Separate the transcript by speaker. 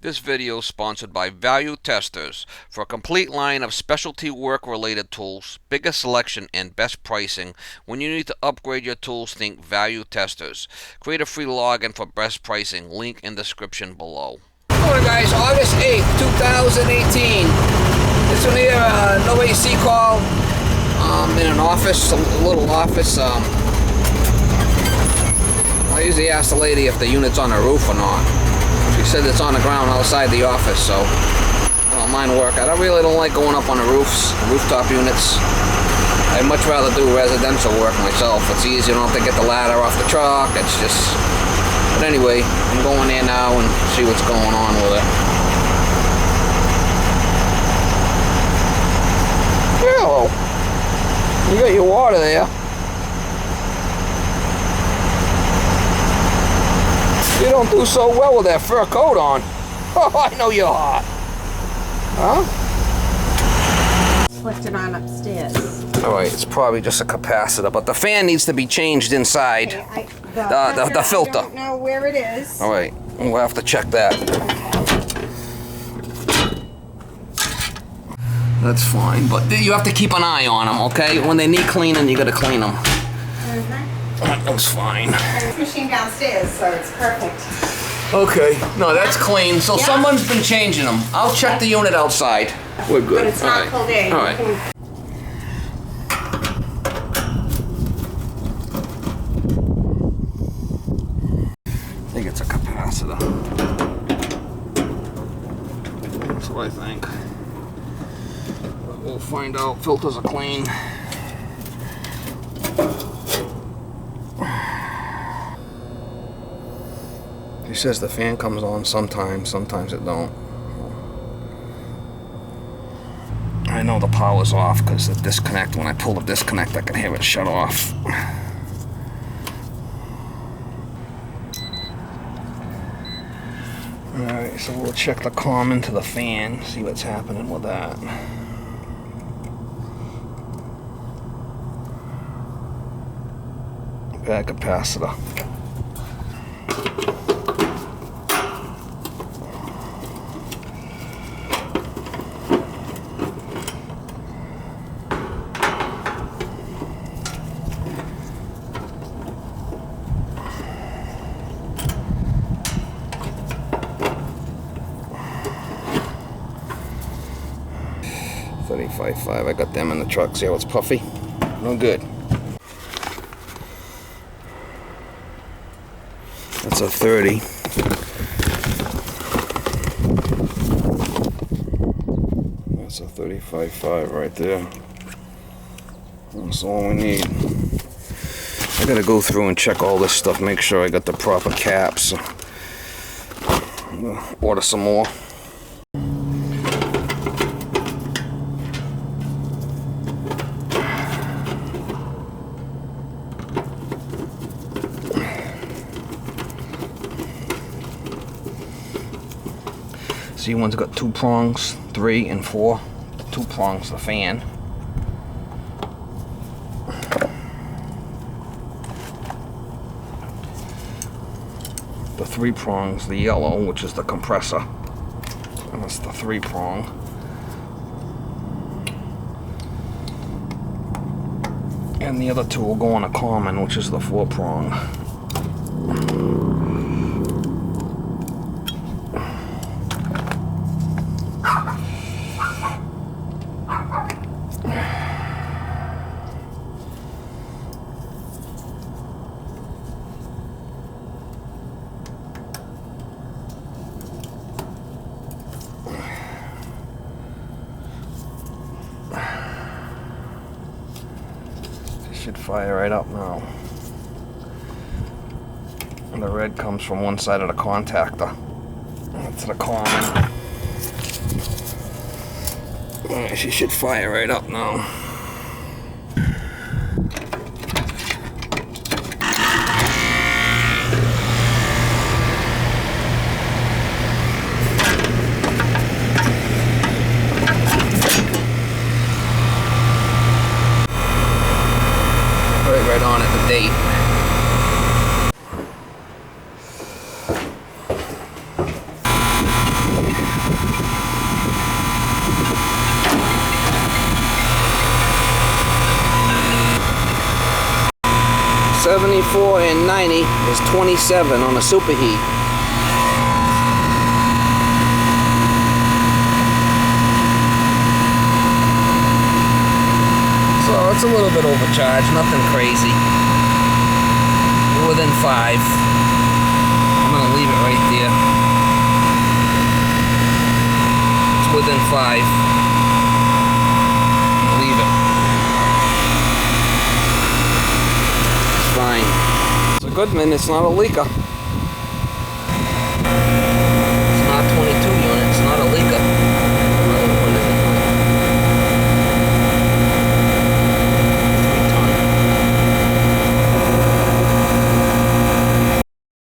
Speaker 1: This video is sponsored by Value Testers. For a complete line of specialty work-related tools, biggest selection, and best pricing, when you need to upgrade your tools, think Value Testers. Create a free login for best pricing. Link in description below.
Speaker 2: Good morning, guys. August 8th, 2018. This one here, no AC call. In an office, a little office. I usually ask the lady if the unit's on the roof or not. She said it's on the ground outside the office, so I don't mind work. I really don't like going up on the roofs, rooftop units. I'd much rather do residential work myself. It's easy, you don't have to get the ladder off the truck. It's just... But anyway, I'm going there now and see what's going on with it. Hello. You got your water there. You don't do so well with that fur coat on. Oh, I know you're hot. Huh?
Speaker 3: Left it on upstairs.
Speaker 2: Alright, it's probably just a capacitor, but the fan needs to be changed inside.
Speaker 3: Okay,
Speaker 2: the filter.
Speaker 3: I don't know where it is.
Speaker 2: Alright, we'll have to check that. That's fine, but you have to keep an eye on them, okay? When they need cleaning, you gotta clean them. That looks fine.
Speaker 3: There's a machine downstairs, so it's perfect.
Speaker 2: Okay, no, that's clean. So someone's been changing them. I'll check the unit outside. We're good.
Speaker 3: But it's not cold air.
Speaker 2: All right. I think it's a capacitor. That's what I think. But we'll find out. Filters are clean. He says the fan comes on sometimes it don't. I know the power's off because the disconnect, when I pull the disconnect, I can hear it shut off. Alright, so we'll check the common to the fan, see what's happening with that. Bad capacitor. $35.5. I got them in the truck. See how it's puffy? No good. That's a 30. That's a 35.5 right there. That's all we need. I gotta go through and check all this stuff, make sure I got the proper caps. Order some more. See, one's got 2 prongs, 3 and 4. 2 prongs, the fan. The 3 prongs, the yellow, which is the compressor. And that's the 3 prong. And the other 2 will go on a common, which is the 4 prong. Should fire right up now. And the red comes from one side of the contactor. That's the common. Alright, she should fire right up now. Right on at the date. 74 and 90 is 27 on a superheat. So it's a little bit overcharged, nothing crazy. We're within 5. I'm gonna leave it right there. It's within 5. Leave it. It's fine. It's a Goodman, it's not a leaker.